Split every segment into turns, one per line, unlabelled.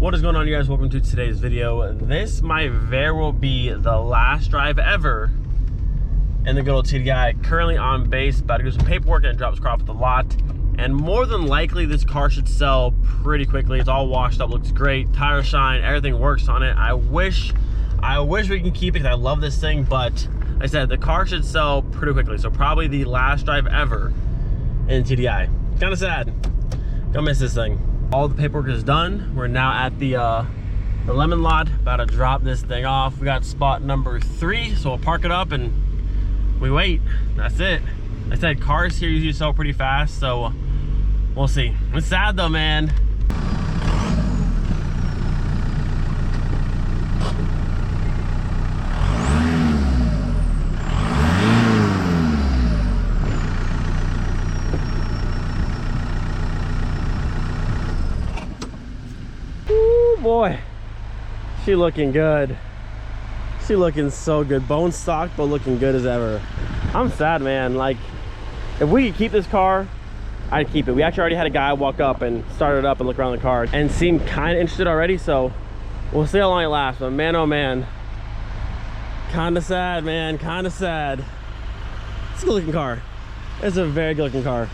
What is going on, you guys? Welcome to today's video. This might very well be the last drive ever in the good old TDI. Currently on base, about to do some paperwork and drops car off at the lot. And more than likely, this car should sell pretty quickly. It's all washed up, looks great. Tires shine, everything works on it. I wish we can keep it because I love this thing, but like I said, the car should sell pretty quickly. So probably the last drive ever in TDI. Kind of sad. Gonna miss this thing. All the paperwork is done. We're now at the lemon lot, about to drop this thing off. We got spot number 3, so we'll park it up and we wait. That's it. Like I said, cars here usually sell pretty fast, so we'll see. It's sad though, man. Boy, she looking good. She looking so good. Bone stock, but looking good as ever. I'm sad, man. Like, if we could keep this car, I'd keep it. We actually already had a guy walk up and start it up and look around the car and seemed kind of interested already, so we'll see how long it lasts. But man, oh man, kind of sad, man, kind of sad. It's a good looking car. It's a very good looking car.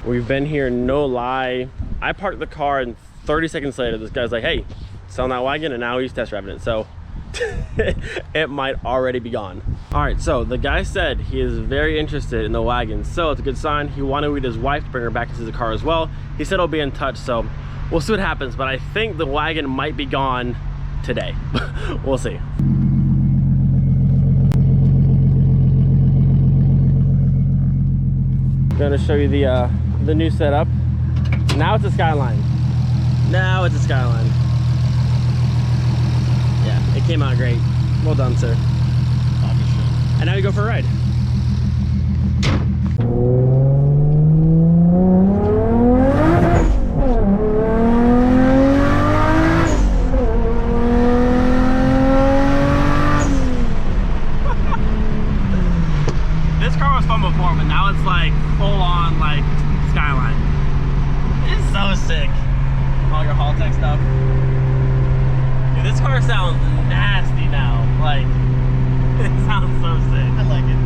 We've been here, no lie. I parked the car and 30 seconds later, this guy's like, hey, selling that wagon, and now he's test driving it. So it might already be gone. All right, so the guy said he is very interested in the wagon. So it's a good sign. He wanted with his wife to bring her back into the car as well. He said he'll be in touch, so we'll see what happens. But I think the wagon might be gone today. We'll see. I'm gonna show you the new setup. Now it's a Skyline. Now it's a Skyline. Yeah, it came out great. Well done, sir. And now you go for a ride. This car was fun before, but now it's like full on like Skyline. It's so sick. All your Haltech stuff. Dude, this car sounds nasty now. Like, it sounds so sick. I like it.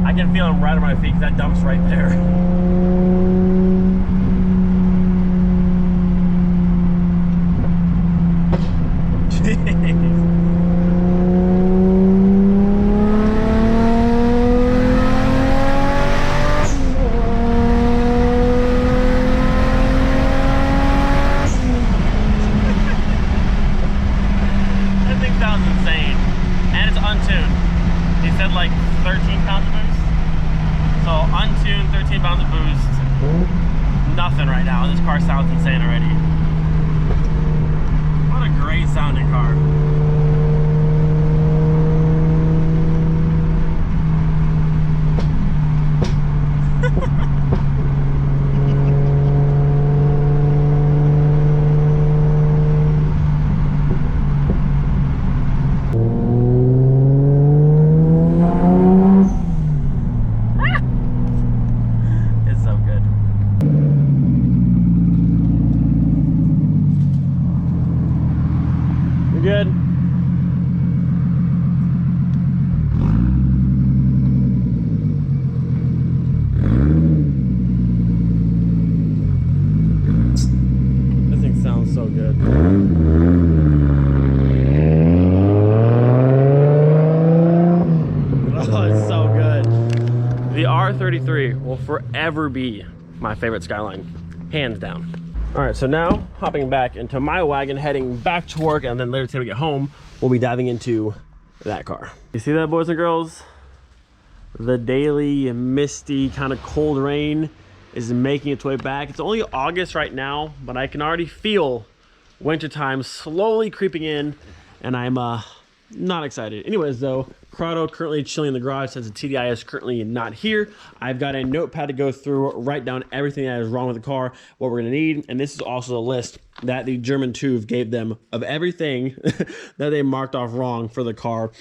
I can feel them right on my feet because that dump's right there. Jeez. That thing sounds insane. And it's untuned. He said like 13 pounds of boost. So untuned, 13 pounds of boost. Nothing right now. This car sounds insane already. What a great sounding car. Good. forever be my favorite Skyline, hands down. All right, so now hopping back into my wagon, heading back to work, and then later today we get home, we'll be diving into that car. You see that, boys and girls? The daily misty kind of cold rain is making its way back. It's only August right now, but I can already feel wintertime slowly creeping in, and I'm not excited. Anyways though, Corrado currently chilling in the garage since the TDI is currently not here. I've got a notepad to go through, write down everything that is wrong with the car, what we're gonna need, and this is also the list that the German TÜV gave them of everything that they marked off wrong for the car.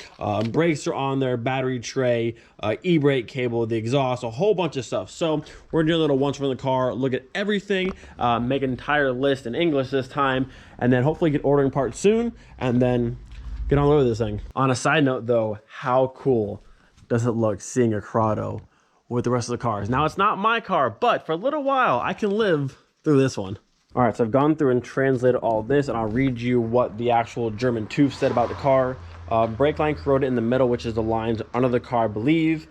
Brakes are on there, battery tray, e-brake cable, the exhaust, a whole bunch of stuff. So we're gonna do a little once from the car, look at everything, make an entire list in English this time, and then hopefully get ordering parts soon, and then get all over this thing. On a side note though, how cool does it look seeing a Corrado with the rest of the cars? Now it's not my car, but for a little while I can live through this one. All right, so I've gone through and translated all this, and I'll read you what the actual German TÜV said about the car. Brake line corroded in the middle, which is the lines under the car, I believe.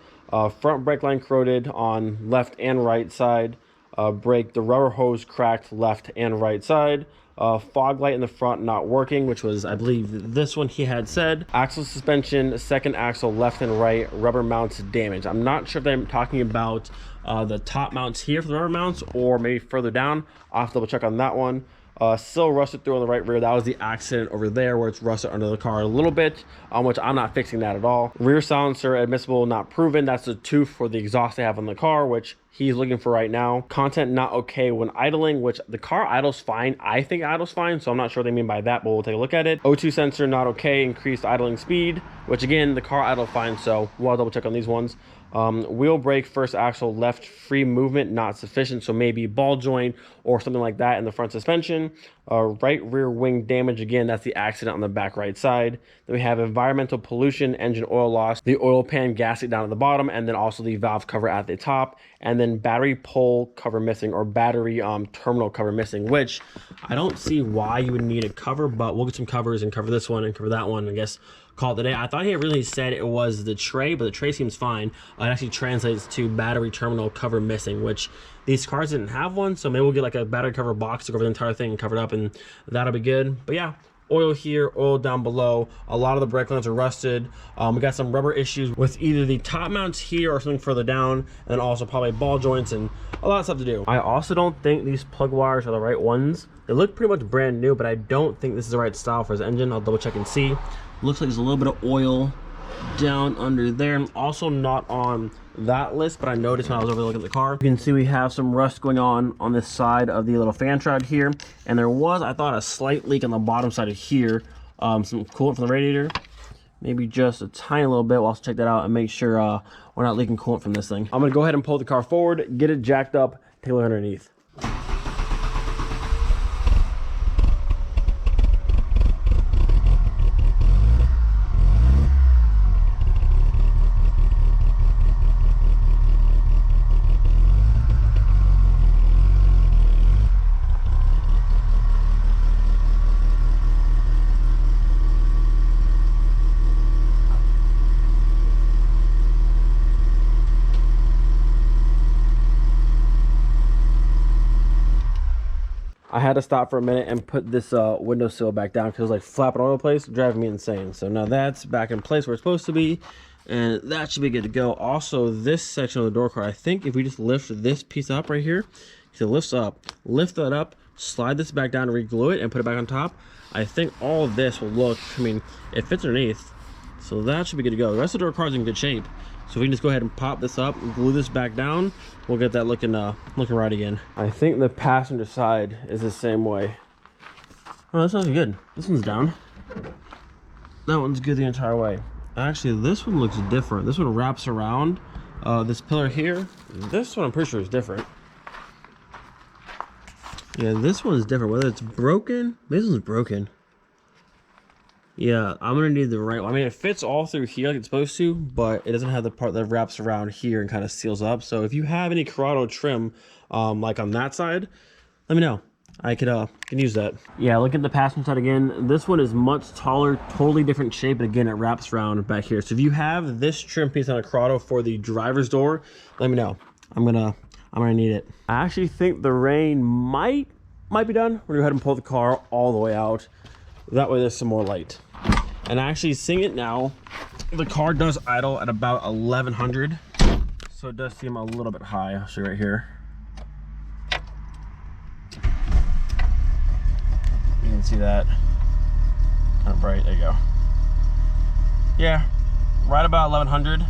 Front brake line corroded on left and right side. The rubber hose cracked left and right side. Fog light in the front not working, which was, I believe, this one he had said. Axle suspension, second axle left and right, rubber mounts damaged. I'm not sure if they're talking about the top mounts here for the rubber mounts or maybe further down. I'll have to double check on that one. Still rusted through on the right rear. That was the accident over there where it's rusted under the car a little bit, which I'm not fixing that at all. Rear silencer admissible not proven. That's the tooth for the exhaust they have on the car, which he's looking for right now. Content not okay when idling, which the car idles fine. I think it idles fine, so I'm not sure what they mean by that, but we'll take a look at it. O2 sensor not okay, increased idling speed, which again, the car idled fine, so we'll double check on these ones. Wheel brake first axle left free movement not sufficient, so maybe ball joint or something like that in the front suspension. Right rear wing damage, again, that's the accident on the back right side. Then we have environmental pollution, engine oil loss, the oil pan gasket down at the bottom, and then also the valve cover at the top, and then battery pole cover missing, or battery terminal cover missing, which I don't see why you would need a cover, but we'll get some covers and cover this one and cover that one, I guess. Call it the day. I thought he really said it was the tray, but the tray seems fine. It actually translates to battery terminal cover missing, which these cars didn't have one, so maybe we'll get like a battery cover box to cover the entire thing and cover it up, and that'll be good. But yeah, oil here, oil down below. A lot of the brake lines are rusted. We got some rubber issues with either the top mounts here or something further down, and then also probably ball joints and a lot of stuff to do. I also don't think these plug wires are the right ones. They look pretty much brand new, but I don't think this is the right style for his engine. I'll double check and see. Looks like there's a little bit of oil down under there. I'm also not on that list, but I noticed when I was over looking at the car. You can see we have some rust going on this side of the little fan shroud here, and there was, I thought, a slight leak on the bottom side of here. Some coolant from the radiator, maybe just a tiny little bit. We'll also check that out and make sure we're not leaking coolant from this thing. I'm gonna go ahead and pull the car forward, get it jacked up, take a look underneath. I had to stop for a minute and put this windowsill back down because it was like flapping all over the place, driving me insane. So now that's back in place where it's supposed to be, and that should be good to go. Also, this section of the door card, I think if we just lift this piece up right here, so it lifts up, lift that up, slide this back down, re-glue it, and put it back on top, I think all of this will look, I mean, it fits underneath, so that should be good to go. The rest of the door card's in good shape. So we can just go ahead and pop this up, glue this back down, we'll get that looking right again. I think the passenger side is the same way. Oh, that sounds good. This one's down. That one's good the entire way. Actually, this one looks different. This one wraps around this pillar here. This one I'm pretty sure is different. Yeah, this one is different. Whether it's broken, this one's broken. Yeah, I'm gonna need the right one. I mean, it fits all through here like it's supposed to, but it doesn't have the part that wraps around here and kind of seals up. So if you have any Corrado trim, like on that side, let me know. I can use that. Yeah, look at the passenger side again. This one is much taller, totally different shape, but again, it wraps around back here. So if you have this trim piece on a Corrado for the driver's door, let me know. I'm gonna I'm gonna need it. I actually think the rain might be done. We're gonna go ahead and pull the car all the way out. That way there's some more light. And actually seeing it now, the car does idle at about 1100. So it does seem a little bit high. I'll show you right here. You can see that. Kind of bright, there you go. Yeah, right about 1100.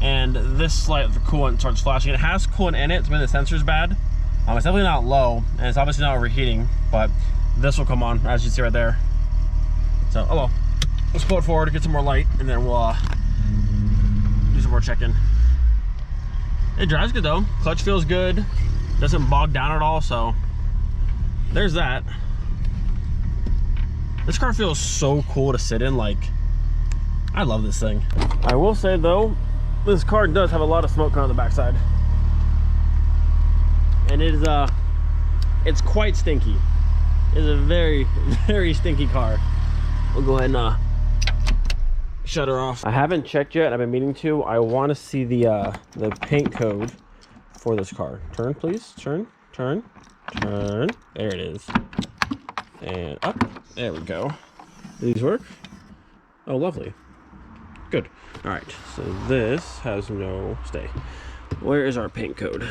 And this light, the coolant starts flashing. It has coolant in it, so maybe the sensor's bad. It's definitely not low, and it's obviously not overheating, but this will come on, as you see right there. So, oh well. Let's pull it forward, get some more light, and then we'll do some more checking. It drives good though. Clutch feels good. Doesn't bog down at all, so there's that. This car feels so cool to sit in. Like, I love this thing. I will say though, this car does have a lot of smoke coming on the backside. And it is it's quite stinky. It's a very, very stinky car. We'll go ahead and shut her off. I haven't checked yet. I've been meaning to. I want to see the paint code for this car. Turn, please. Turn. There it is. And up. There we go. Do these work? Oh, lovely. Good. All right. So this has no stay. Where is our paint code?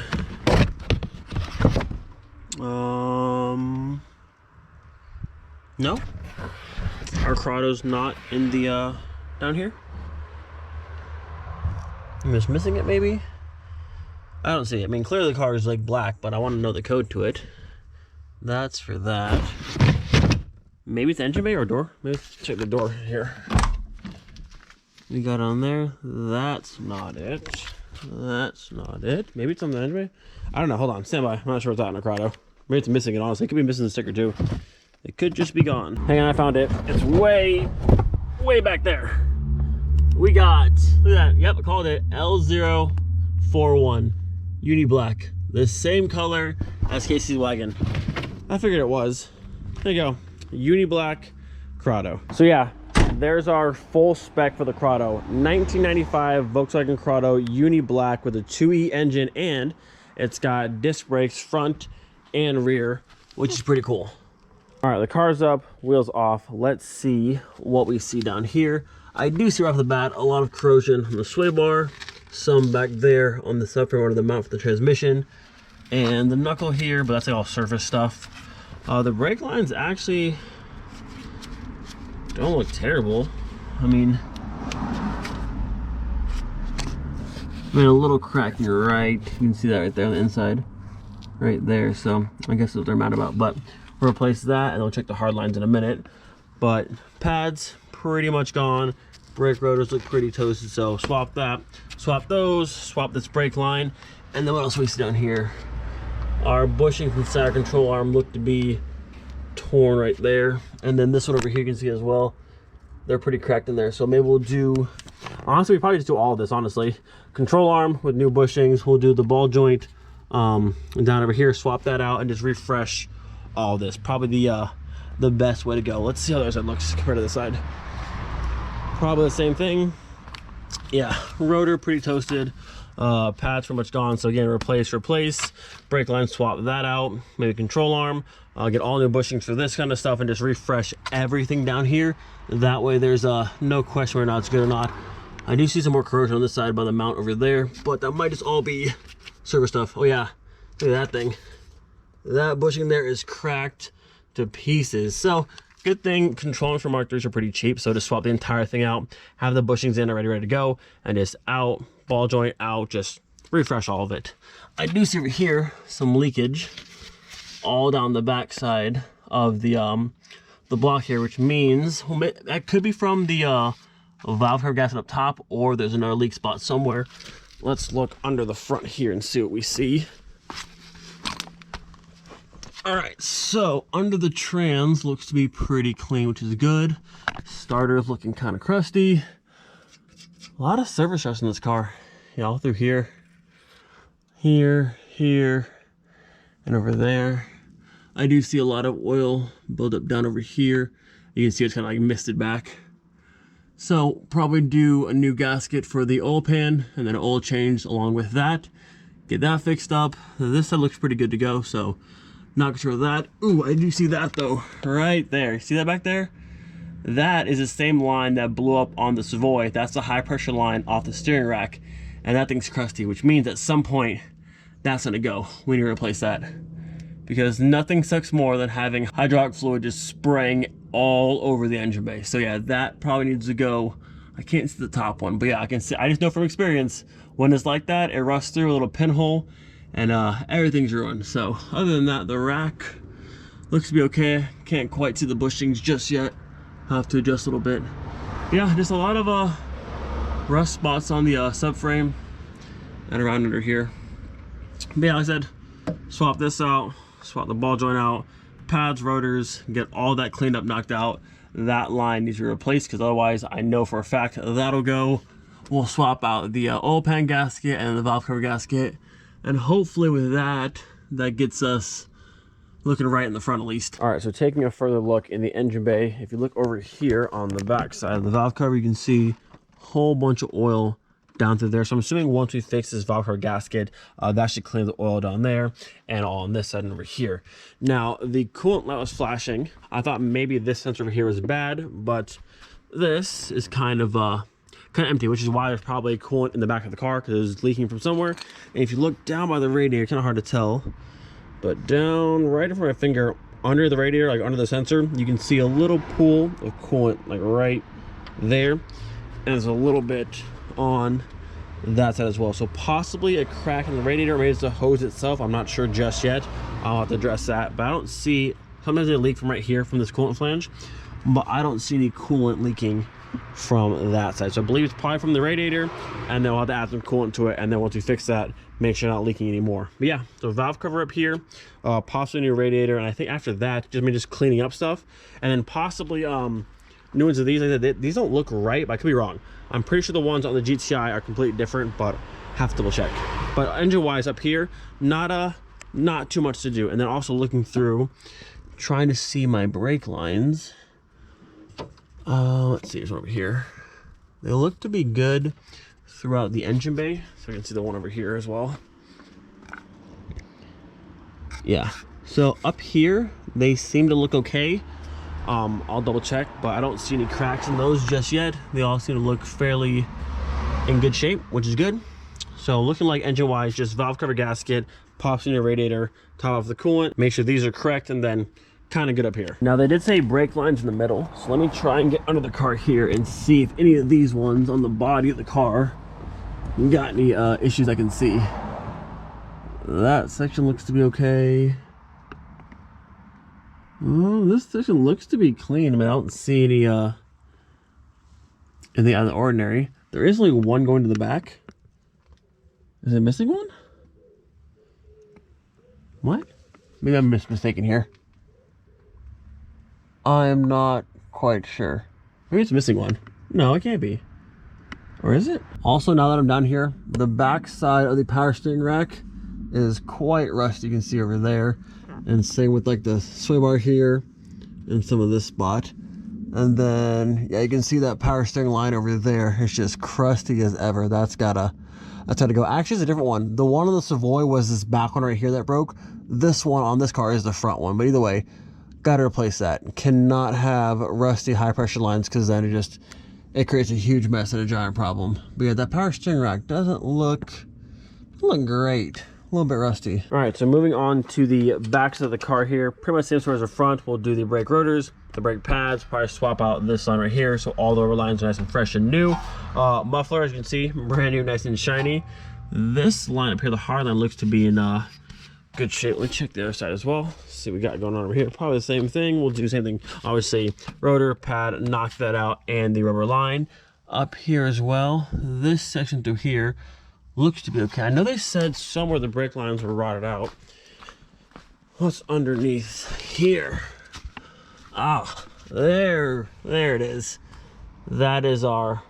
No. Our Corrado's not in the down here. I'm just missing it, maybe. I don't see it. I mean, clearly the car is like black, but I want to know the code to it. That's for that. Maybe it's engine bay or door. Maybe let's check the door here. We got on there. That's not it. That's not it. Maybe it's on the engine bay. I don't know. Hold on. Stand by. I'm not sure what's out in a Corrado. Maybe it's missing it, honestly. It could be missing the sticker too. It could just be gone. Hang on, I found it. It's way back there. We got, look at that. Yep, I called it L041 Uni Black. The same color as Tdi Wagon. I figured it was. There you go. Uni Black Corrado. So yeah, there's our full spec for the Corrado. 1995 Volkswagen Corrado Uni Black with a 2E engine, and it's got disc brakes front and rear, which is pretty cool. All right, the car's up, wheels off. Let's see what we see down here. I do see right off the bat a lot of corrosion on the sway bar, some back there on the subframe or the mount for the transmission, and the knuckle here, but that's like all surface stuff. The brake lines actually don't look terrible. I mean, a little crack here, right? You can see that right there on the inside, right there. So I guess that's what they're mad about, but we'll replace that and we'll check the hard lines in a minute. But pads pretty much gone. Brake rotors look pretty toasted, so swap that, swap those, swap this brake line. And then what else we see down here? Our bushings and center control arm look to be torn right there. And then this one over here you can see as well. They're pretty cracked in there. So maybe we'll do, honestly, we probably just do all of this, honestly. Control arm with new bushings. We'll do the ball joint and down over here, swap that out and just refresh all this. Probably the best way to go. Let's see how the other side looks compared to this side. Probably the same thing. Yeah, rotor pretty toasted. Pads pretty much gone. So again, replace. Brake line, swap that out. Maybe control arm. Get all new bushings for this kind of stuff and just refresh everything down here. That way there's no question whether or not it's good or not. I do see some more corrosion on this side by the mount over there, but that might just all be service stuff. Oh yeah, look at that thing. That bushing there is cracked to pieces. So good thing controls for Mark IIIs are pretty cheap. So just swap the entire thing out, have the bushings in already ready to go, and just out, ball joint out, just refresh all of it. I do see over here some leakage all down the back side of the block here, which means that could be from the valve cover gasket up top, or there's another leak spot somewhere. Let's look under the front here and see what we see. All right, so under the trans looks to be pretty clean, which is good. Starter's looking kind of crusty. A lot of surface stress in this car. Yeah, all through here, here, and over there. I do see a lot of oil buildup down over here. You can see it's kind of like misted back. So probably do a new gasket for the oil pan and then an oil change along with that. Get that fixed up. This side looks pretty good to go, so not sure of that. Ooh, I do see that though, right there. See that back there? That is the same line that blew up on the Savoy. That's the high pressure line off the steering rack. And that thing's crusty, which means at some point, that's gonna go. We need to replace that. Because nothing sucks more than having hydraulic fluid just spraying all over the engine bay. So yeah, that probably needs to go. I can't see the top one, but yeah, I can see. I just know from experience, when it's like that, it rusts through a little pinhole and everything's ruined. So other than that, the rack looks to be okay. Can't quite see the bushings just yet. Have to adjust a little bit. Yeah, just a lot of rust spots on the subframe and around under here. But yeah, like I said, swap this out, swap the ball joint out, pads, rotors, get all that cleaned up, knocked out. That line needs to be replaced because otherwise I know for a fact that'll go. We'll swap out the oil pan gasket and the valve cover gasket, and hopefully with that, that gets us looking right in the front at least. All right, so taking a further look in the engine bay, if you look over here on the back side of the valve cover, you can see a whole bunch of oil down through there. So I'm assuming once we fix this valve cover gasket, that should clean the oil down there and all on this side and over here. Now, the coolant light was flashing. I thought maybe this sensor over here was bad, but this is kind of empty, which is why there's probably coolant in the back of the car because it's leaking from somewhere. And if you look down by the radiator, kind of hard to tell, but down right in front of my finger, under the radiator, like under the sensor, you can see a little pool of coolant, like right there. And there's a little bit on that side as well. So possibly a crack in the radiator, maybe it's the hose itself. I'm not sure just yet. I'll have to address that. But I don't see, sometimes they leak from right here from this coolant flange, but I don't see any coolant leaking from that side. So I believe it's probably from the radiator, and then we'll have to add some coolant to it, and then once we fix that, make sure not leaking anymore. But yeah, so valve cover up here, possibly new radiator, and I think after that, just cleaning up stuff, and then possibly new ones of these. These don't look right, but I could be wrong. I'm pretty sure the ones on the GTI are completely different, but have to double check. But engine wise up here, not too much to do. And then also looking through, trying to see my brake lines. Let's see, there's one over here. They look to be good throughout the engine bay, so I can see the one over here as well. Yeah, so up here they seem to look okay. I'll double check, but I don't see any cracks in those just yet. They all seem to look fairly in good shape, which is good. So looking like engine wise, just valve cover gasket, pops in your radiator, top off the coolant, make sure these are correct, and then kind of good up here. Now they did say brake lines in the middle, so let me try and get under the car here and see if any of these ones on the body of the car got any issues I can see. That section looks to be okay. Oh, this section looks to be clean, but I don't see any anything out of the ordinary. There is only one going to the back. Is it missing one? What? Maybe I'm mistaken here. I'm not quite sure. Maybe it's missing one. No, it can't be. Or is it? Also, now that I'm down here, the back side of the power steering rack is quite rusty. You can see over there. And same with like the sway bar here and some of this spot. And then, yeah, you can see that power steering line over there. It's just crusty as ever. That's gotta go. Actually, it's a different one. The one on the Savoy was this back one right here that broke. This one on this car is the front one. But either way, gotta replace that. Cannot have rusty high pressure lines because then it creates a huge mess and a giant problem. But yeah, that power steering rack doesn't look great. A little bit rusty. All right, so moving on to the backs of the car here, pretty much same sort as the front. We'll do the brake rotors, the brake pads, probably swap out this line right here so all the rubber lines are nice and fresh and new. Muffler, as you can see, brand new, nice and shiny. This line up here, the hard line, looks to be in good shape. Let's check the other side as well. See what we got going on over here. Probably the same thing. We'll do the same thing. Obviously, rotor, pad, knock that out, and the rubber line. Up here as well, this section through here looks to be okay. I know they said somewhere the brake lines were rotted out. What's underneath here? Ah, there it is. That is our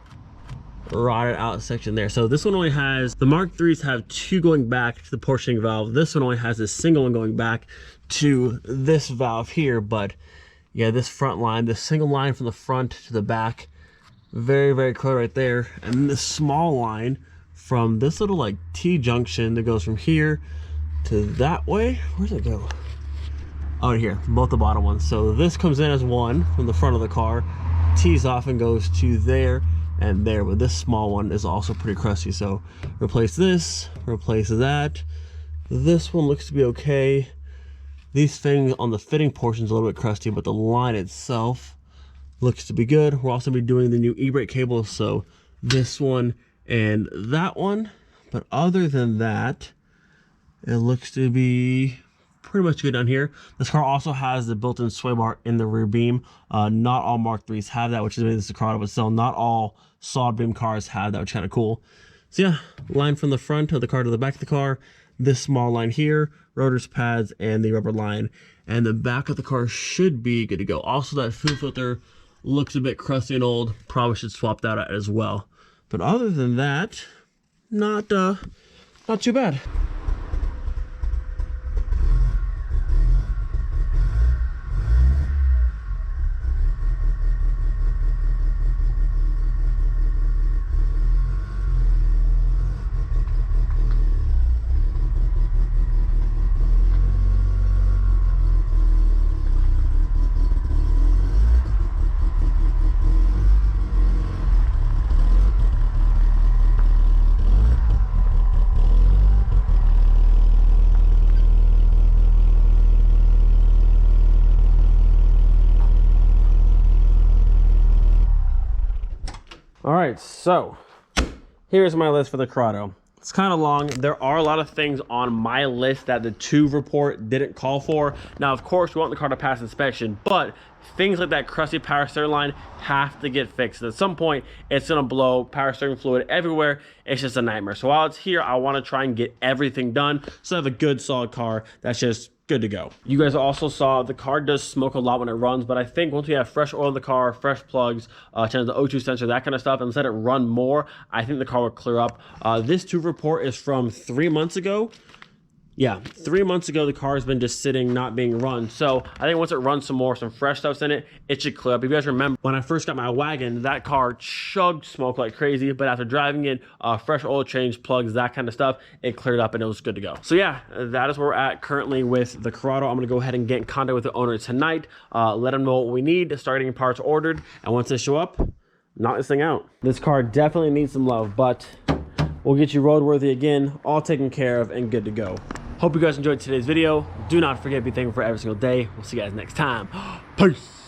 rotted out section there. So this one only has, the Mark IIIs have two going back to the portioning valve. This one only has a single one going back to this valve here. But yeah, this front line, the single line from the front to the back, very, very clear right there. And this small line from this little like T-junction that goes from here to that way. Where's it go? Oh, here, both the bottom ones. So this comes in as one from the front of the car, tees off and goes to there and there, but this small one is also pretty crusty. So replace this, replace that. This one looks to be okay. These things on the fitting portion is a little bit crusty, but the line itself looks to be good. We're also going to be doing the new e-brake cables, so this one and that one. But other than that, it looks to be pretty much good down here. This car also has the built-in sway bar in the rear beam. Not all Mark IIIs have that, which is maybe this Corrado, but still not all solid beam cars have that, which is kind of cool. So yeah, line from the front of the car to the back of the car. This small line here, rotors, pads, and the rubber line. And the back of the car should be good to go. Also, that fuel filter looks a bit crusty and old. Probably should swap that out as well. But other than that, not too bad. All right, so here's my list for the Corrado. It's kind of long. There are a lot of things on my list that the TÜV report didn't call for. Now, of course, we want the car to pass inspection, but things like that crusty power steering line have to get fixed. At some point, it's gonna blow power steering fluid everywhere. It's just a nightmare. So while it's here, I wanna try and get everything done so I have a good, solid car that's just good to go. You guys also saw the car does smoke a lot when it runs, but I think once we have fresh oil in the car, fresh plugs, change the O2 sensor, that kind of stuff, and let it run more, I think the car will clear up. This TÜV report is from 3 months ago. Yeah, 3 months ago, the car has been just sitting, not being run. So I think once it runs some more, some fresh stuff's in it, it should clear up. If you guys remember, when I first got my wagon, that car chugged smoke like crazy, but after driving it, fresh oil change, plugs, that kind of stuff, it cleared up and it was good to go. So yeah, that is where we're at currently with the Corrado. I'm gonna go ahead and get in contact with the owner tonight, let them know what we need, start getting parts ordered, and once they show up, knock this thing out. This car definitely needs some love, but we'll get you roadworthy again, all taken care of and good to go. Hope you guys enjoyed today's video. Do not forget to be thankful for every single day. We'll see you guys next time. Peace.